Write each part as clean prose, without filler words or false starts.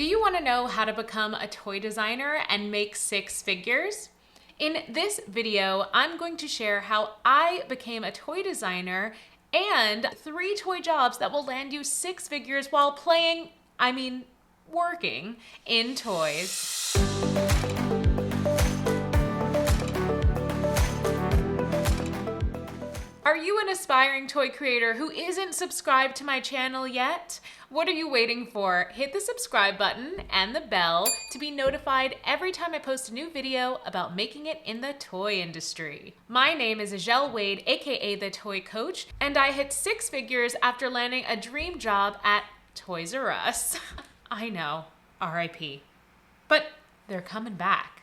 Do you want to know how to become a toy designer and make six figures? In this video, I'm going to share how I became a toy designer and 3 toy jobs that will land you 6 figures while working in toys. Are you an aspiring toy creator who isn't subscribed to my channel yet? What are you waiting for? Hit the subscribe button and the bell to be notified every time I post a new video about making it in the toy industry. My name is Ajel Wade, aka The Toy Coach, and I hit 6 figures after landing a dream job at Toys R Us. I know, RIP. But they're coming back.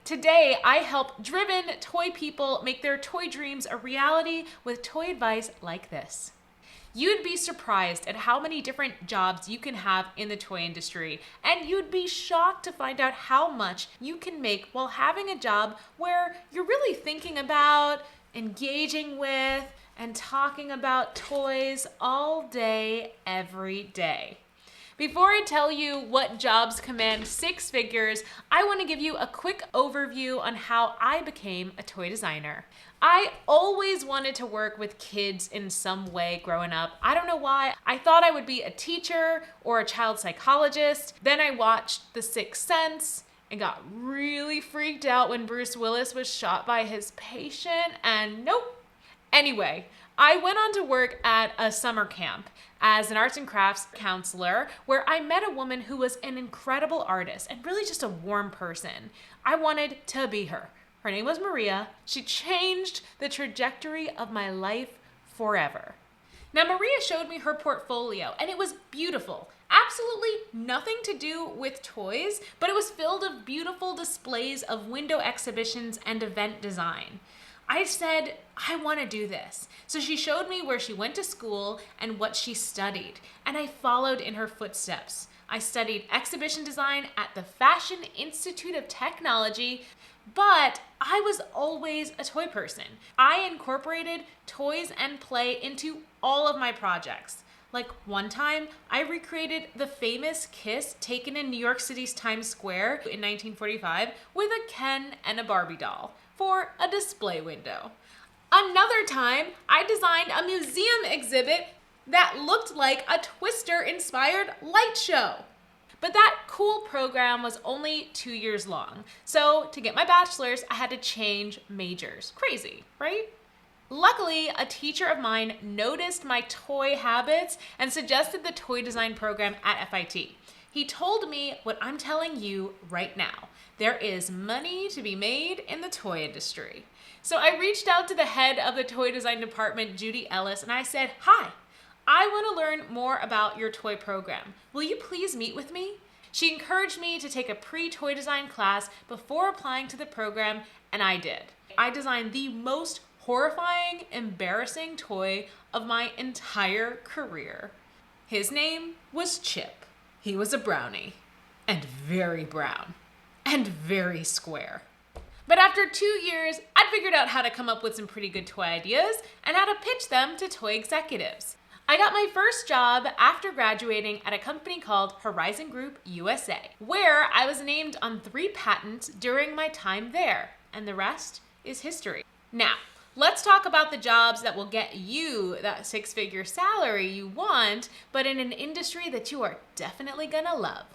Today, I help driven toy people make their toy dreams a reality with toy advice like this. You'd be surprised at how many different jobs you can have in the toy industry, and you'd be shocked to find out how much you can make while having a job where you're really thinking about, engaging with, and talking about toys all day, every day. Before I tell you what jobs command 6 figures, I want to give you a quick overview on how I became a toy designer. I always wanted to work with kids in some way growing up. I don't know why. I thought I would be a teacher or a child psychologist. Then I watched The Sixth Sense and got really freaked out when Bruce Willis was shot by his patient, and nope. Anyway, I went on to work at a summer camp as an arts and crafts counselor where I met a woman who was an incredible artist and really just a warm person. I wanted to be her. Her name was Maria. She changed the trajectory of my life forever. Now, Maria showed me her portfolio and it was beautiful. Absolutely nothing to do with toys, but it was filled with beautiful displays of window exhibitions and event design. I said, I want to do this. So she showed me where she went to school and what she studied, and I followed in her footsteps. I studied exhibition design at the Fashion Institute of Technology, but I was always a toy person. I incorporated toys and play into all of my projects. Like one time, I recreated the famous kiss taken in New York City's Times Square in 1945 with a Ken and a Barbie doll for a display window. Another time, I designed a museum exhibit that looked like a Twister-inspired light show. But that cool program was only 2 years long. So to get my bachelor's, I had to change majors. Crazy, right? Luckily, a teacher of mine noticed my toy habits and suggested the toy design program at FIT. He told me what I'm telling you right now. There is money to be made in the toy industry. So I reached out to the head of the toy design department, Judy Ellis, and I said, "Hi, I want to learn more about your toy program. Will you please meet with me?" She encouraged me to take a pre-toy design class before applying to the program, and I did. I designed the most horrifying, embarrassing toy of my entire career. His name was Chip. He was a brownie, and very brown, and very square. But after 2 years, I'd figured out how to come up with some pretty good toy ideas and how to pitch them to toy executives. I got my first job after graduating at a company called Horizon Group USA, where I was named on 3 patents during my time there, and the rest is history. Now, let's talk about the jobs that will get you that 6-figure salary you want, but in an industry that you are definitely gonna love.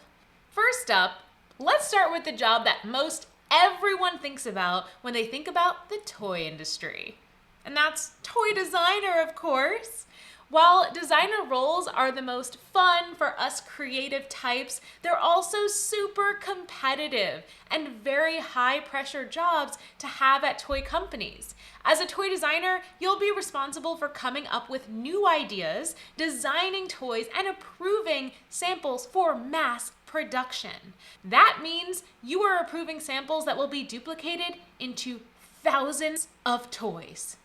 First up, let's start with the job that most everyone thinks about when they think about the toy industry. And that's toy designer, of course. While designer roles are the most fun for us creative types, they're also super competitive and very high pressure jobs to have at toy companies. As a toy designer, you'll be responsible for coming up with new ideas, designing toys, and approving samples for mass production. That means you are approving samples that will be duplicated into thousands of toys.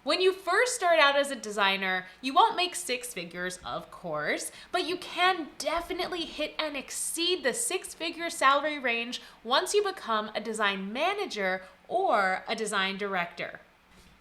When you first start out as a designer, you won't make 6 figures, of course, but you can definitely hit and exceed the 6-figure salary range once you become a design manager or a design director.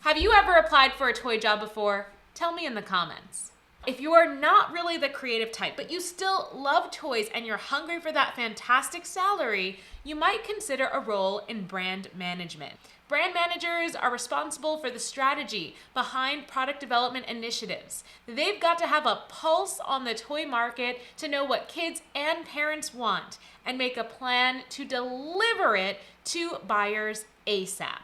Have you ever applied for a toy job before? Tell me in the comments. If you are not really the creative type, but you still love toys and you're hungry for that fantastic salary, you might consider a role in brand management. Brand managers are responsible for the strategy behind product development initiatives. They've got to have a pulse on the toy market to know what kids and parents want and make a plan to deliver it to buyers ASAP.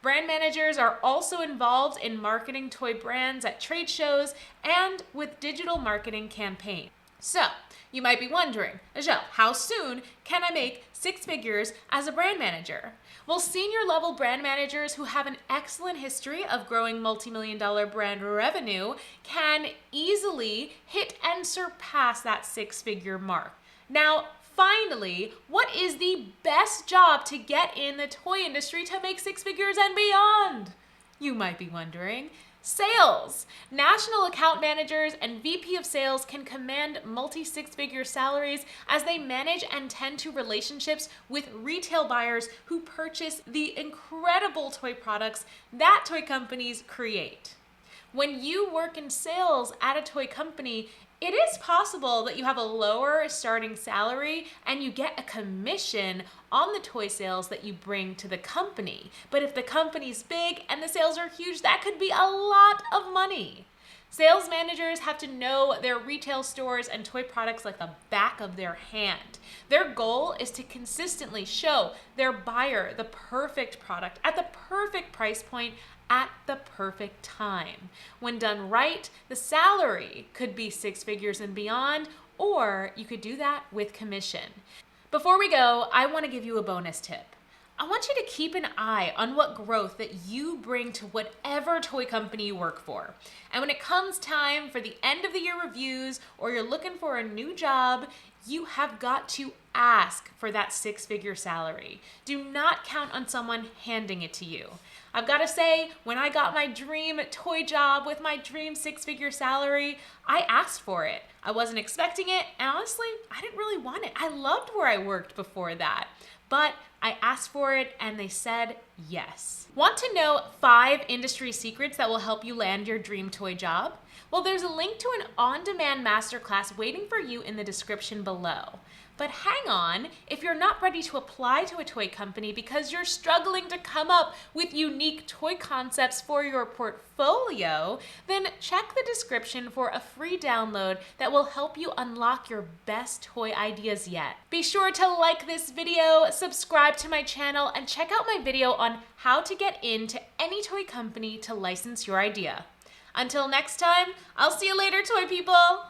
Brand managers are also involved in marketing toy brands at trade shows and with digital marketing campaigns. So, you might be wondering, Ajel, how soon can I make six figures as a brand manager? Well, senior level brand managers who have an excellent history of growing multi-million-dollar brand revenue can easily hit and surpass that six-figure mark. Now, finally, what is the best job to get in the toy industry to make six figures and beyond? You might be wondering. Sales. National account managers and VP of sales can command multi-six-figure salaries as they manage and tend to relationships with retail buyers who purchase the incredible toy products that toy companies create. When you work in sales at a toy company, it is possible that you have a lower starting salary and you get a commission on the toy sales that you bring to the company. But if the company's big and the sales are huge, that could be a lot of money. Sales managers have to know their retail stores and toy products like the back of their hand. Their goal is to consistently show their buyer the perfect product at the perfect price point at the perfect time. When done right, the salary could be six figures and beyond, or you could do that with commission. Before we go, I want to give you a bonus tip. I want you to keep an eye on what growth that you bring to whatever toy company you work for. And when it comes time for the end of the year reviews or you're looking for a new job, you have got to ask for that six-figure salary. Do not count on someone handing it to you. I've got to say, when I got my dream toy job with my dream six-figure salary, I asked for it. I wasn't expecting it, and honestly, I didn't really want it. I loved where I worked before that. But I asked for it and they said yes. Want to know 5 industry secrets that will help you land your dream toy job? Well, there's a link to an on-demand masterclass waiting for you in the description below. But hang on, if you're not ready to apply to a toy company because you're struggling to come up with unique toy concepts for your portfolio, then check the description for a free download that will help you unlock your best toy ideas yet. Be sure to like this video, subscribe to my channel, and check out my video on how to get into any toy company to license your idea. Until next time, I'll see you later, toy people!